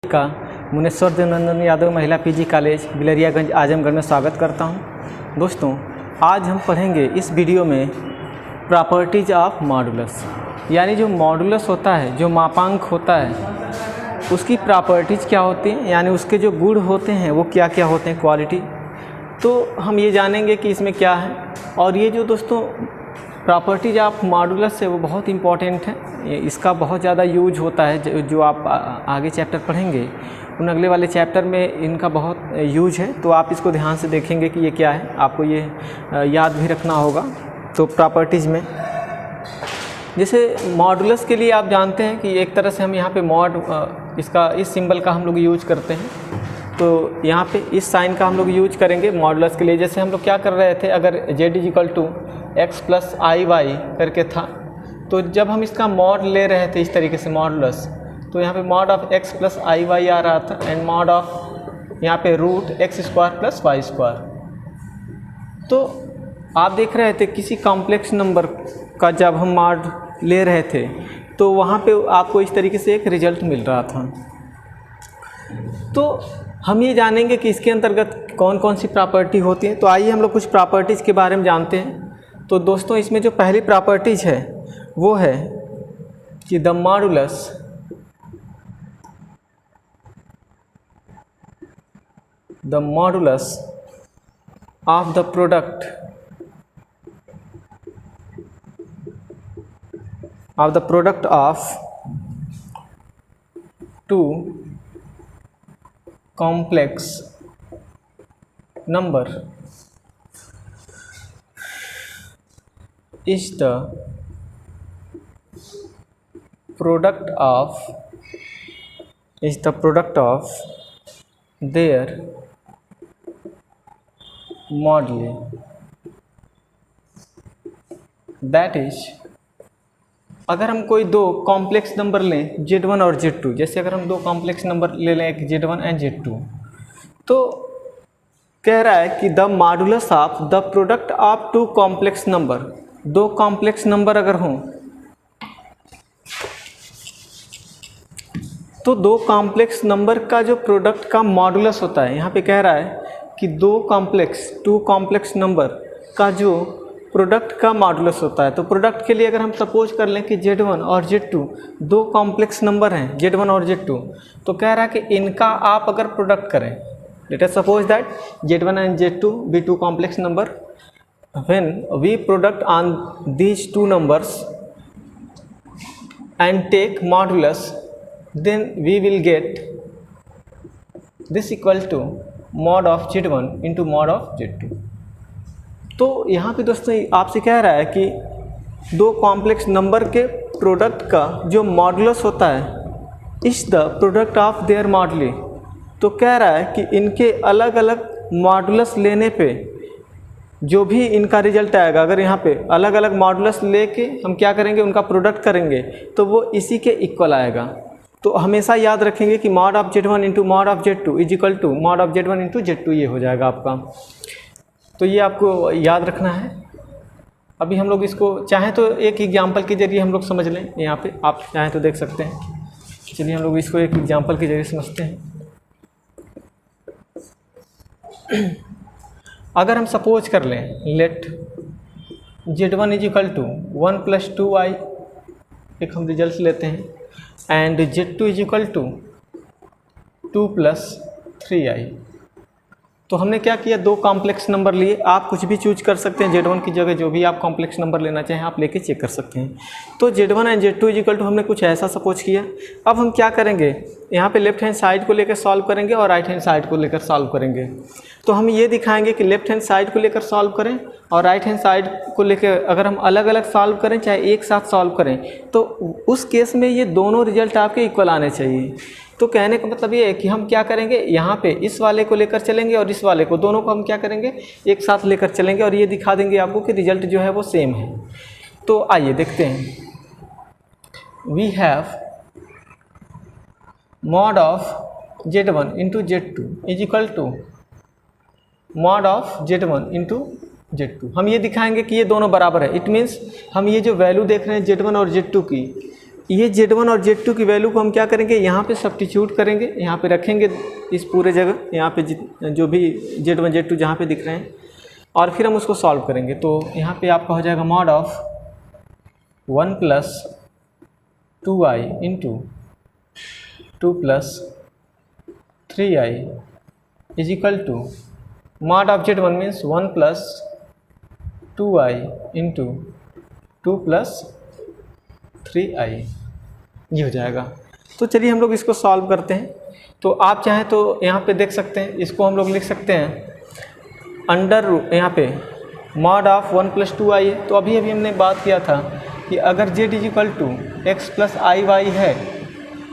का मुनेश्वर देवनंदन यादव महिला PG college Bilariyaganj Azamgarh में स्वागत करता हूं। दोस्तों, आज हम पढ़ेंगे इस वीडियो में प्रॉपर्टीज ऑफ मॉडुलस, यानी जो मॉडुलस होता है, जो मापांक होता है, उसकी प्रॉपर्टीज क्या होती हैं, यानी उसके जो गुण होते हैं वो क्या क्या होते हैं, क्वालिटी। तो हम ये जानेंगे कि इसमें क्या है। और ये जो दोस्तों प्रॉपर्टीज ऑफ मॉडुलस है वो बहुत इंपॉर्टेंट है, इसका बहुत ज़्यादा यूज होता है। जो आप आगे चैप्टर पढ़ेंगे उन अगले वाले चैप्टर में इनका बहुत यूज है, तो आप इसको ध्यान से देखेंगे कि ये क्या है, आपको ये याद भी रखना होगा। तो प्रॉपर्टीज़ में जैसे मॉडुलस के लिए आप जानते हैं कि एक तरह से हम यहाँ पे मॉड इस सिंबल का हम लोग यूज करते हैं, तो यहाँ पे इस साइन का हम लोग यूज करेंगे मॉडुलस के लिए। जैसे हम लोग क्या कर रहे थे, अगर z = x + iy करके था, तो जब हम इसका मॉड ले रहे थे इस तरीके से मॉडुलस, तो यहाँ पे मॉड ऑफ x + iy आ रहा था एंड मॉड ऑफ यहाँ पे √x² + y²। तो आप देख रहे थे किसी कॉम्प्लेक्स नंबर का जब हम मॉड ले रहे थे तो वहाँ पे आपको इस तरीके से एक रिजल्ट मिल रहा था। तो हम ये जानेंगे कि इसके अंतर्गत कौन कौन सी प्रॉपर्टी होती है। तो आइए हम लोग कुछ प्रॉपर्टीज़ के बारे में जानते हैं। तो दोस्तों, इसमें जो पहली प्रॉपर्टीज़ है वो है कि the modulus of the product of two complex number is the product of their moduli, that is, अगर हम कोई दो कॉम्प्लेक्स नंबर लें Z1 और Z2, जैसे अगर हम दो कॉम्प्लेक्स नंबर ले लें एक Z1 एंड Z2, तो कह रहा है कि the modulus of the product of two complex number, दो कॉम्प्लेक्स नंबर अगर हों तो दो कॉम्प्लेक्स नंबर का जो प्रोडक्ट का मॉडुलस होता है, यहाँ पे कह रहा है कि टू कॉम्प्लेक्स नंबर का जो प्रोडक्ट का मॉडुलस होता है। तो प्रोडक्ट के लिए अगर हम सपोज कर लें कि Z1 और Z2 दो कॉम्प्लेक्स नंबर हैं, Z1 और Z2, तो कह रहा है कि इनका आप अगर प्रोडक्ट करें, let us suppose that Z1 and Z2 be two complex number, when we product on these two numbers and take modulus, then we will get this equal to mod of Z1 into mod of Z2। तो यहाँ पे दोस्तों आपसे कह रहा है कि दो कॉम्प्लेक्स नंबर के प्रोडक्ट का जो मॉडुलस होता है इस the product of their moduli. तो कह रहा है कि इनके अलग अलग मॉडुलस लेने पे जो भी इनका रिजल्ट आएगा, अगर यहाँ पे अलग अलग मॉडुलस लेके हम क्या करेंगे, उनका प्रोडक्ट करेंगे, तो वो इसी के इक्वल आएगा। तो हमेशा याद रखेंगे कि mod of Z1 into mod of Z2 is equal to mod of Z1 into Z2, ये हो जाएगा आपका। तो ये आपको याद रखना है। अभी हम लोग इसको चाहें तो एक एग्जाम्पल के जरिए हम लोग समझ लें, यहाँ पे आप चाहें तो देख सकते हैं। चलिए हम लोग इसको एक एग्जाम्पल के जरिए समझते हैं। अगर हम सपोज कर लें, लेट Z1 = 1 + 2i, एक हम रिजल्ट लेते हैं, एंड Z2 = 2 + 3i। तो हमने क्या किया, दो कॉम्प्लेक्स नंबर लिए। आप कुछ भी चूज कर सकते हैं, Z1 की जगह जो भी आप कॉम्प्लेक्स नंबर लेना चाहें आप लेके चेक कर सकते हैं। तो Z1 एंड Z2 = हमने कुछ ऐसा सपोज किया। अब हम क्या करेंगे, यहाँ पे लेफ्ट हैंड साइड को लेकर सॉल्व करेंगे और राइट हैंड साइड को लेकर सॉल्व करेंगे। तो हम ये दिखाएंगे कि लेफ्ट हैंड साइड को लेकर सॉल्व करें और राइट हैंड साइड को लेकर अगर हम अलग अलग सॉल्व करें, चाहे एक साथ सॉल्व करें, तो उस केस में ये दोनों रिजल्ट आपके इक्वल आने चाहिए। तो कहने का मतलब ये है कि हम क्या करेंगे, यहाँ पे इस वाले को लेकर चलेंगे और इस वाले को, दोनों को हम क्या करेंगे, एक साथ लेकर चलेंगे और ये दिखा देंगे आपको कि रिजल्ट जो है वो सेम है। तो आइए देखते हैं। We have mod of Z1 into Z2 is equal to mod of Z1 into Z2। हम ये दिखाएंगे कि ये दोनों बराबर है। इट मीन्स हम ये जो वैल्यू देख रहे हैं Z1 और Z2 की, ये Z1 और Z2 की वैल्यू को हम क्या करेंगे, यहाँ पे सब्स्टिट्यूट करेंगे, यहाँ पे रखेंगे इस पूरे जगह, यहाँ पे जो भी Z1 Z2 जहाँ पे दिख रहे हैं, और फिर हम उसको सॉल्व करेंगे। तो यहाँ पे आपका हो जाएगा mod of 1 + 2i into 2 + 3i is equal to mod of Z1 means 1 + 2i into 2 + 3i, ये हो जाएगा। तो चलिए हम लोग इसको सॉल्व करते हैं। तो आप चाहें तो यहाँ पे देख सकते हैं, इसको हम लोग लिख सकते हैं अंडर रूट, यहाँ पे मॉड ऑफ 1 + 2i है। तो अभी हमने बात किया था कि अगर z = x + iy है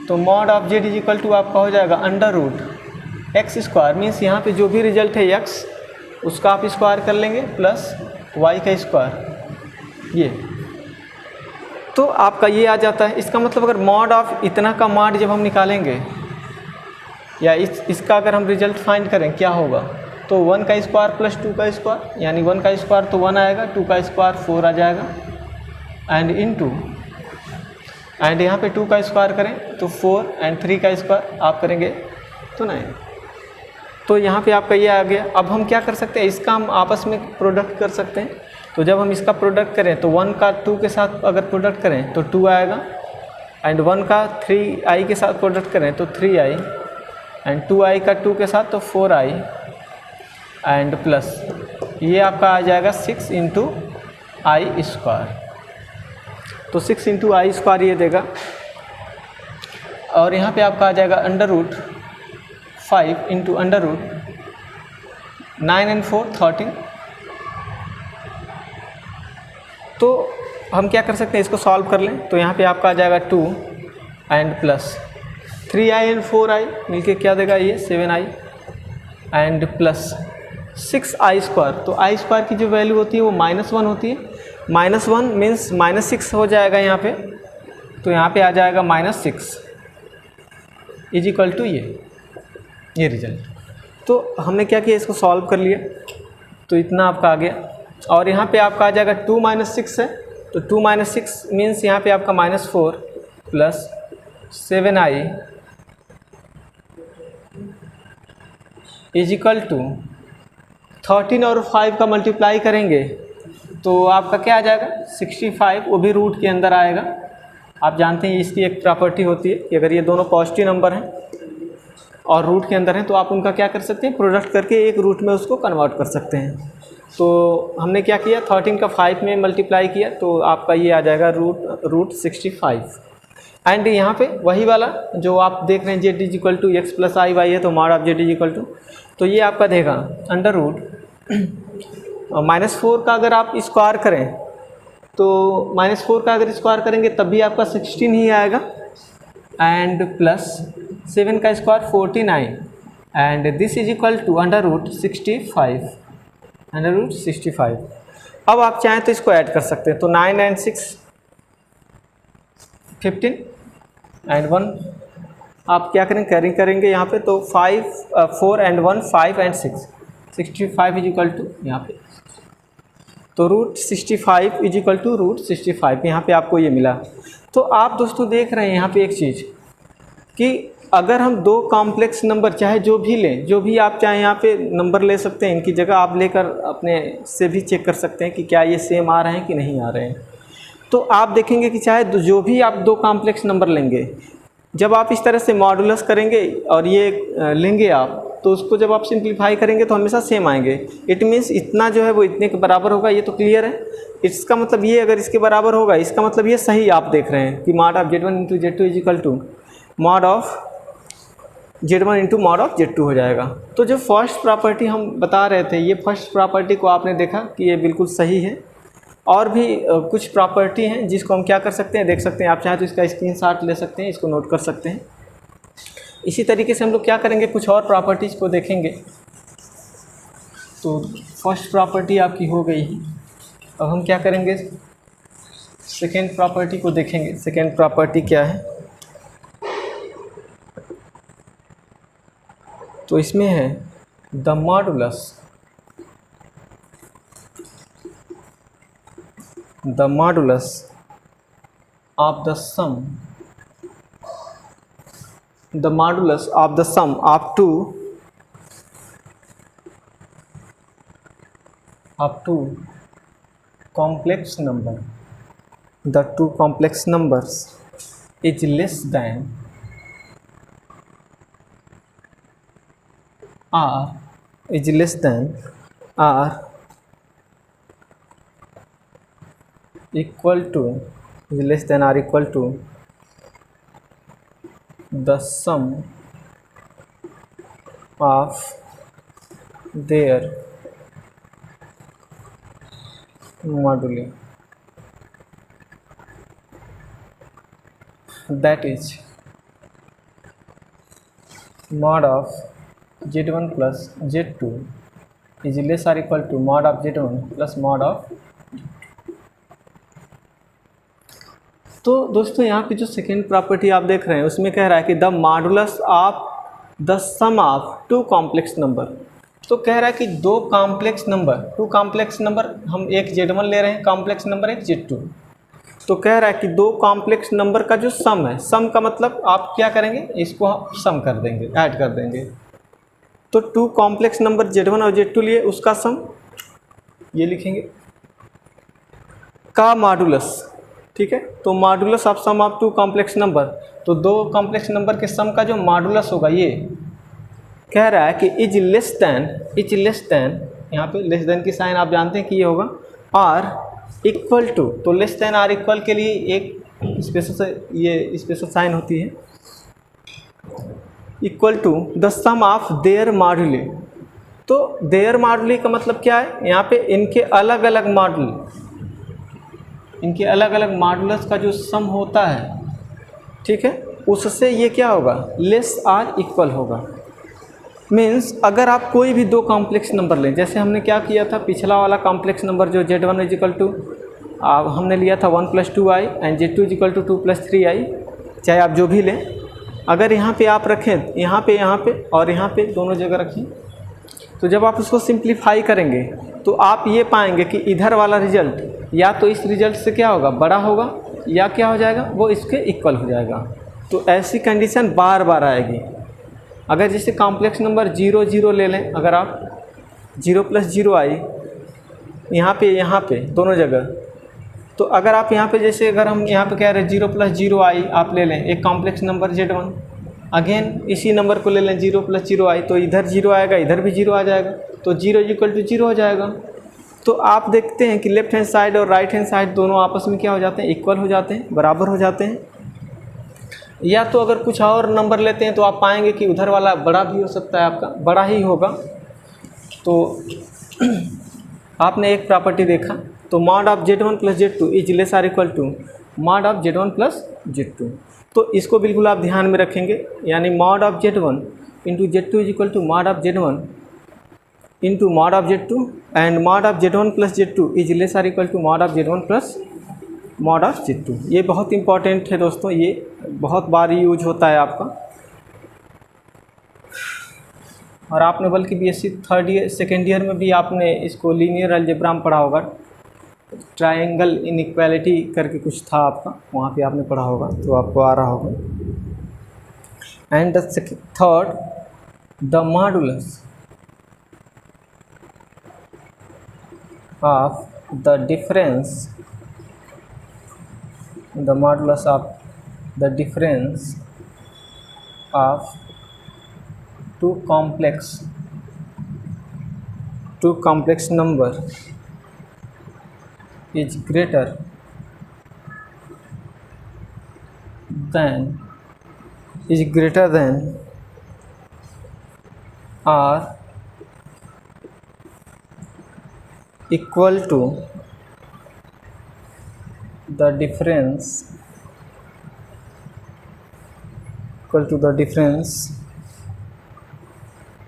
तो मॉड ऑफ z = आपका हो जाएगा अंडर रूट x², मीन्स यहाँ पे जो भी रिजल्ट है x उसका आप स्क्वायर कर लेंगे प्लस y का स्क्वायर, ये तो आपका ये आ जाता है। इसका मतलब अगर मॉड ऑफ इतना का मॉड जब हम निकालेंगे या इसका अगर हम रिजल्ट फाइंड करें क्या होगा, तो 1 का स्क्वायर प्लस 2 का स्क्वायर, यानी 1 का स्क्वायर तो 1 आएगा, 2 का स्क्वायर 4 आ जाएगा, एंड इनटू एंड यहाँ पे 2 का स्क्वायर करें तो 4 एंड 3 का स्क्वायर आप करेंगे तो 9। तो यहाँ पे आपका ये आ गया। अब हम क्या कर सकते हैं, इसका हम आपस में प्रोडक्ट कर सकते हैं। तो जब हम इसका प्रोडक्ट करें तो 1 का 2 के साथ अगर प्रोडक्ट करें तो 2 आएगा, एंड 1 का 3i के साथ प्रोडक्ट करें तो 3i, एंड 2i का 2 के साथ तो 4i, एंड प्लस ये आपका आ जाएगा 6 × i²। तो 6 × i² ये देगा, और यहाँ पे आपका आ जाएगा under root 5 × under root 9 and 4 13। तो हम क्या कर सकते हैं, इसको सॉल्व कर लें। तो यहाँ पे आपका आ जाएगा 2 and plus 3i and 4i मिलके क्या देगा, ये 7i, एंड प्लस 6i²। तो i² की जो वैल्यू होती है वो -1 होती है। -1 मीन्स -6 हो जाएगा यहाँ पे। तो यहाँ पे आ जाएगा -6 इज इक्वल टू ये रिजल्ट। तो हमने क्या किया, इसको सॉल्व कर लिया, तो इतना आपका आ गया। और यहाँ पे आपका आ जाएगा 2 - 6 है, तो 2 - 6 मीन्स यहाँ पे आपका -4 plus 7i is equal to 13 और 5 का मल्टीप्लाई करेंगे तो आपका क्या आ जाएगा 65, वो भी रूट के अंदर आएगा। आप जानते हैं इसकी एक प्रॉपर्टी होती है कि अगर ये दोनों पॉजिटिव नंबर हैं और रूट के अंदर हैं तो आप उनका क्या कर सकते हैं, प्रोडक्ट करके एक रूट में उसको कन्वर्ट कर सकते हैं। तो हमने क्या किया, 13 का 5 में मल्टीप्लाई किया तो आपका ये आ जाएगा रूट 65। एंड यहाँ पे वही वाला जो आप देख रहे हैं z = x + iy है, तो मॉड ऑफ z तो ये आपका देगा अंडर रूट -4 का अगर आप स्क्वायर करें तो -4 का अगर स्क्वायर करेंगे तब भी आपका 16 ही आएगा, एंड प्लस 7 का square 49, and this is equal to under root 65। अब आप चाहें तो इसको ऐड कर सकते हैं। तो 9 and 6 15 एंड 1 आप क्या करेंगे, कैरिंग करेंगे यहाँ पे, तो 4 and 1 5 and 6 65 is equal to यहाँ पे, तो root 65 is equal to root 65, यहाँ पे आपको ये मिला। तो आप दोस्तों देख रहे हैं यहाँ पे एक चीज़ कि अगर हम दो कॉम्प्लेक्स नंबर चाहे जो भी लें, जो भी आप चाहे यहाँ पे नंबर ले सकते हैं, इनकी जगह आप लेकर अपने से भी चेक कर सकते हैं कि क्या ये सेम आ रहे हैं कि नहीं आ रहे हैं। तो आप देखेंगे कि चाहे जो भी आप दो कॉम्प्लेक्स नंबर लेंगे, जब आप इस तरह से मॉडुलस करेंगे और ये लेंगे आप, तो उसको जब आप सिंप्लीफाई करेंगे तो हमेशा सेम आएंगे। इट मीन्स इतना जो है वो इतने के बराबर होगा, ये तो क्लियर है। इसका मतलब ये अगर इसके बराबर होगा, इसका मतलब ये सही आप देख रहे हैं कि mod of z1 × z2 is equal to mod of z1 × mod of z2 हो जाएगा। तो जो फर्स्ट प्रॉपर्टी हम बता रहे थे, ये फर्स्ट प्रॉपर्टी को आपने देखा कि ये बिल्कुल सही है। और भी कुछ प्रॉपर्टी हैं जिसको हम क्या कर सकते हैं, देख सकते हैं। आप चाहें तो इसका स्क्रीनशॉट ले सकते हैं, इसको नोट कर सकते हैं। इसी तरीके से हम लोग क्या करेंगे, कुछ और प्रॉपर्टीज़ को देखेंगे। तो फर्स्ट प्रॉपर्टी आपकी हो गई है। अब हम क्या करेंगे, सेकेंड प्रॉपर्टी को देखेंगे। सेकेंड प्रॉपर्टी क्या है, तो इसमें है the modulus of the sum the modulus of the sum of two complex number, the two complex numbers is less than or equal to the sum of their moduli, that is mod of z1 plus z2 is less or equal to mod of z1 plus mod of। तो दोस्तों यहाँ पे जो second property आप देख रहे हैं उसमें कह रहा है कि the modulus of the sum of two complex number. तो कह रहा है कि दो कॉम्प्लेक्स नंबर हम एक z1 ले रहे हैं, कॉम्प्लेक्स नंबर एक z2। तो कह रहा है कि दो कॉम्प्लेक्स नंबर का जो सम है, सम का मतलब आप क्या करेंगे, इसको सम कर देंगे, ऐड कर देंगे। तो टू कॉम्प्लेक्स नंबर z1 और z2 लिए उसका सम ये लिखेंगे का मॉडुलस, ठीक है। तो modulus of sum of two complex number, तो दो कॉम्प्लेक्स नंबर के सम का जो मॉडुलस होगा ये कह रहा है कि इज लेस देन, यहाँ पे लेस देन की साइन आप जानते हैं कि ये होगा, और इक्वल टू, तो लेस देन और इक्वल के लिए एक स्पेशल साइन होती है, equal to the sum of their moduli. तो देयर मॉडुली का मतलब क्या है, यहाँ पे इनके अलग अलग मॉडुलस का जो सम होता है, ठीक है, उससे ये क्या होगा, लेस और इक्वल होगा। मीन्स अगर आप कोई भी दो कॉम्प्लेक्स नंबर लें, जैसे हमने क्या किया था, पिछला वाला कॉम्प्लेक्स नंबर जो z1 इज इक्वल टू हमने लिया था 1 + 2i and z2 is equal to 2 + 3i, चाहे आप जो भी लें, अगर यहाँ पे आप रखें, यहाँ पे और यहाँ पे दोनों जगह रखें, तो जब आप उसको सिंप्लीफाई करेंगे तो आप ये पाएंगे कि इधर वाला रिजल्ट या तो इस रिजल्ट से क्या होगा, बड़ा होगा, या क्या हो जाएगा, वो इसके इक्वल हो जाएगा। तो ऐसी कंडीशन बार बार आएगी। अगर जैसे कॉम्प्लेक्स नंबर 0 0 ले लें, अगर आप 0 + 0i यहाँ पे दोनों जगह, तो अगर आप यहाँ पे जैसे अगर हम यहाँ पे कह रहे हैं 0 + 0i आप ले लें एक कॉम्प्लेक्स नंबर z1, अगेन इसी नंबर को ले लें 0 + 0i, तो इधर 0 आएगा, इधर भी 0 आ जाएगा, तो 0 = 0 हो जाएगा। तो आप देखते हैं कि लेफ्ट हैंड साइड और राइट हैंड साइड दोनों आपस में क्या हो जाते हैं, इक्वल हो जाते हैं, बराबर हो जाते हैं। या तो अगर कुछ और नंबर लेते हैं तो आप पाएंगे कि उधर वाला बड़ा भी हो सकता है, आपका बड़ा ही होगा। तो आपने एक प्रॉपर्टी देखा, तो mod of z1 + z2 is less और equal to mod of z1 + z2। तो इसको बिल्कुल आप ध्यान में रखेंगे, यानी mod of z1 × z2 is equal to mod of z1 × mod of z2 and mod of z1 + z2 is less और equal to mod of z1 + mod of z2। ये बहुत इंपॉर्टेंट है दोस्तों, ये बहुत बार यूज होता है आपका, और आपने बल्कि BSc सेकेंड ईयर में भी आपने इसको लीनियर अलजेब्रा में पढ़ा होगा, ट्रायंगल इनइक्वालिटी करके कुछ था आपका, वहाँ पे आपने पढ़ा होगा, तो आपको आ रहा होगा। And the third, the modulus of the difference, the modulus of the difference of two complex number is greater than or equal to the difference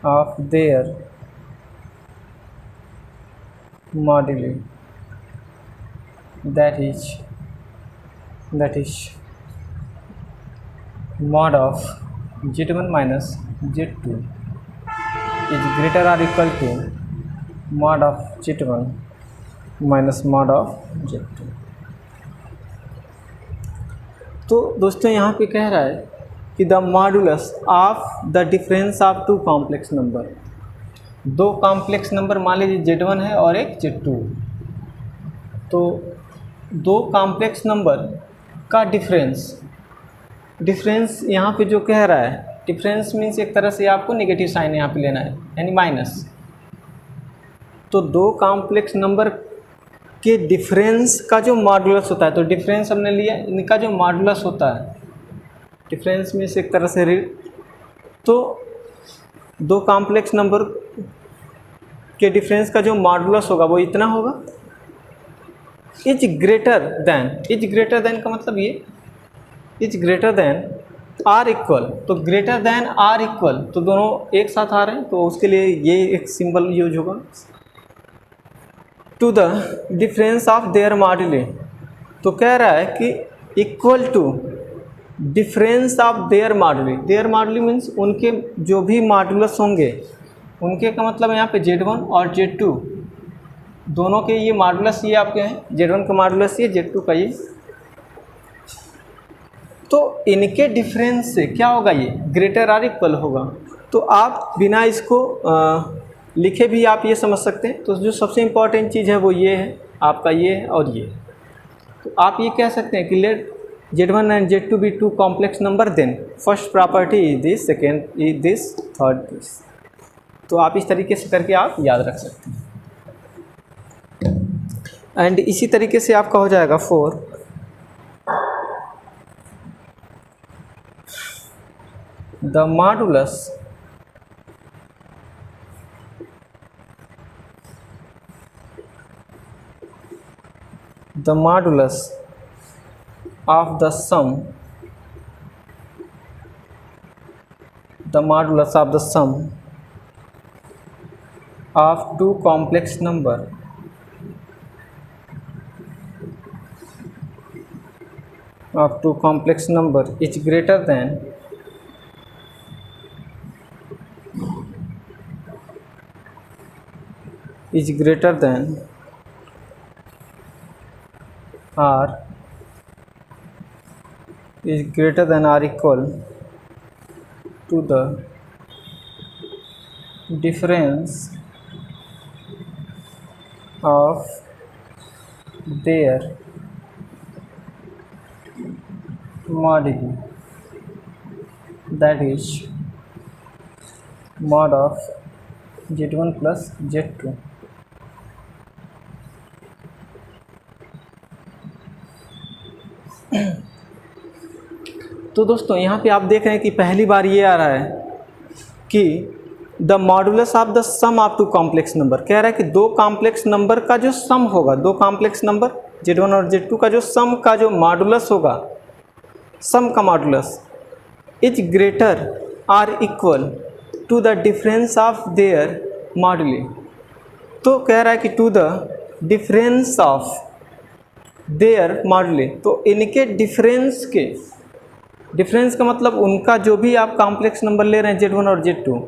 of their moduli, that is mod of z1 minus z2 is greater or equal to mod of z1 minus mod of z2। तो दोस्तों यहाँ पे कह रहा है कि the modulus of the difference of two complex number, दो complex number मान लीजिए Z1 है और एक Z2, तो दो कॉम्प्लेक्स नंबर का डिफरेंस यहाँ पे जो कह रहा है, डिफरेंस मीन्स एक तरह से आपको नेगेटिव साइन यहाँ पे लेना है यानी माइनस। तो दो कॉम्प्लेक्स नंबर के डिफरेंस का जो मॉडुलस होता है, तो डिफरेंस हमने लिया, इनका जो मॉडुलस होता है, डिफरेंस मीन्स एक तरह से तो दो कॉम्प्लेक्स नंबर के डिफरेंस का जो मॉडुलस होगा वो इतना होगा। इज ग्रेटर देन का मतलब ये is greater than or equal, तो ग्रेटर देन आर इक्वल तो दोनों एक साथ आ रहे हैं, तो उसके लिए ये एक सिंबल यूज होगा। To the difference of their moduli, तो कह रहा है कि equal to difference of their moduli means उनके जो भी मॉडुलस होंगे, उनके का मतलब यहाँ पे Z1 और Z2 दोनों के ये मॉडुलस ये आपके हैं, Z1 का मॉडुलस ये, Z2 का ये, तो इनके डिफरेंस से क्या होगा, ये ग्रेटर आर इक्वल होगा। तो आप बिना इसको लिखे भी आप ये समझ सकते हैं। तो जो सबसे इम्पॉर्टेंट चीज़ है वो ये है, आपका ये है और ये, तो आप ये कह सकते हैं कि late Z1 and Z2 be two complex number, then first property is this, second is this, third this। तो आप इस तरीके से करके आप याद रख सकते हैं। एंड इसी तरीके से आपका हो जाएगा 4 the modulus of the sum of two complex number is greater than or equal to the difference of their moduli, that is mod of Z1 plus Z2। तो दोस्तों यहाँ पे आप देख रहे हैं कि पहली बार ये आ रहा है कि the modulus of the sum of two complex number, कह रहा है कि दो कॉम्प्लेक्स नंबर का जो सम होगा, दो कॉम्प्लेक्स नंबर Z1 और Z2 का जो सम का जो मॉडुलस होगा, सम का modulus is greater or equal to the difference of their moduli. तो कह रहा है कि to the difference of their moduli, तो इनके डिफरेंस का मतलब उनका जो भी आप कॉम्प्लेक्स नंबर ले रहे हैं Z1 और Z2,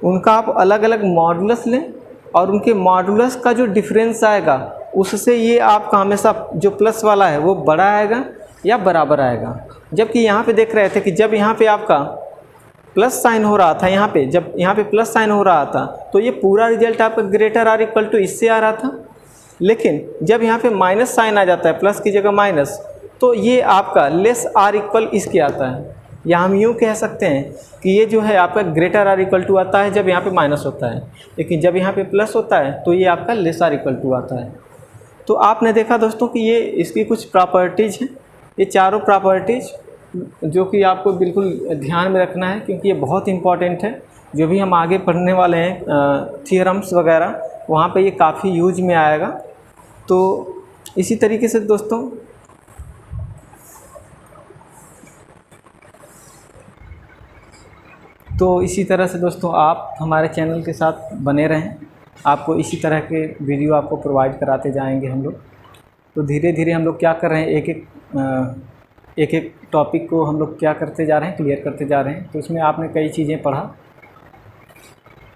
उनका आप अलग अलग मॉडुलस लें और उनके मॉडुलस का जो डिफरेंस आएगा उससे ये आपका हमेशा जो प्लस वाला है वो बड़ा आएगा या बराबर आएगा। जबकि यहाँ पे देख रहे थे कि जब यहाँ पे आपका प्लस साइन हो रहा था, जब यहाँ पे प्लस साइन हो रहा था तो ये पूरा रिजल्ट आपका ग्रेटर आर इक्वल टू इससे आ रहा था, लेकिन जब यहाँ पे माइनस साइन आ जाता है, प्लस की जगह माइनस, तो ये आपका लेस आर इक्वल इसके आता है। या हम यूँ कह सकते हैं कि ये जो है आपका ग्रेटर आर इक्वल टू आता है जब यहाँ पे माइनस होता है, लेकिन जब यहाँ पे प्लस होता है तो ये आपका लेस आर इक्वल टू आता है। तो आपने देखा दोस्तों कि ये इसकी कुछ प्रॉपर्टीज़ हैं, ये चारों प्रॉपर्टीज़ जो कि आपको बिल्कुल ध्यान में रखना है, क्योंकि ये बहुत इंपॉर्टेंट है। जो भी हम आगे पढ़ने वाले हैं थियरम्स वगैरह, वहाँ पे ये काफ़ी यूज में आएगा। तो इसी तरीके से दोस्तों इसी तरह से दोस्तों आप हमारे चैनल के साथ बने रहें, आपको इसी तरह के वीडियो आपको प्रोवाइड कराते जाएंगे हम लोग। तो धीरे धीरे हम लोग क्या कर रहे हैं, एक एक टॉपिक को हम लोग क्या करते जा रहे हैं, क्लियर करते जा रहे हैं। तो इसमें आपने कई चीज़ें पढ़ा,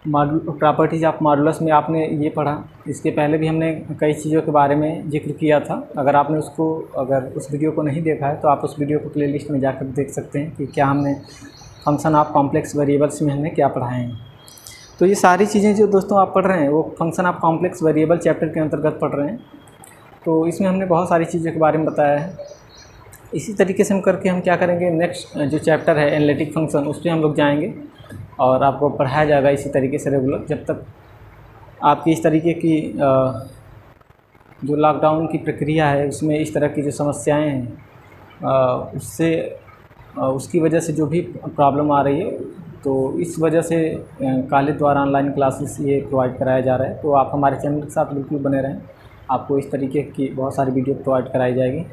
प्रॉपर्टीज ऑफ मॉडुलस में आपने ये पढ़ा, इसके पहले भी हमने कई चीज़ों के बारे में जिक्र किया था। अगर आपने अगर उस वीडियो को नहीं देखा है तो आप उस वीडियो को प्लेलिस्ट में जाकर देख सकते हैं कि क्या हमने फंक्शन ऑफ कॉम्प्लेक्स वेरिएबल्स में हमने क्या पढ़ाए हैं। तो ये सारी चीज़ें जो दोस्तों आप पढ़ रहे हैं वो function of complex variable chapter के अंतर्गत पढ़ रहे हैं। तो इसमें हमने बहुत सारी चीज़ों के बारे में बताया है। इसी तरीके से हम करके हम क्या करेंगे, नेक्स्ट जो चैप्टर है एनालिटिक फंक्शन, उस पर हम लोग जाएंगे और आपको पढ़ाया जाएगा इसी तरीके से रेगुलर, जब तक आपकी इस तरीके की जो लॉकडाउन की प्रक्रिया है उसमें इस तरह की जो समस्याएं हैं उसकी वजह से जो भी प्रॉब्लम आ रही है, तो इस वजह से कॉलेज द्वारा ऑनलाइन क्लासेस ये प्रोवाइड कराया जा रहा है। तो आप हमारे चैनल के साथ बिल्कुल बने रहें, आपको इस तरीके की बहुत सारी वीडियो प्रोवाइड कराई जाएगी।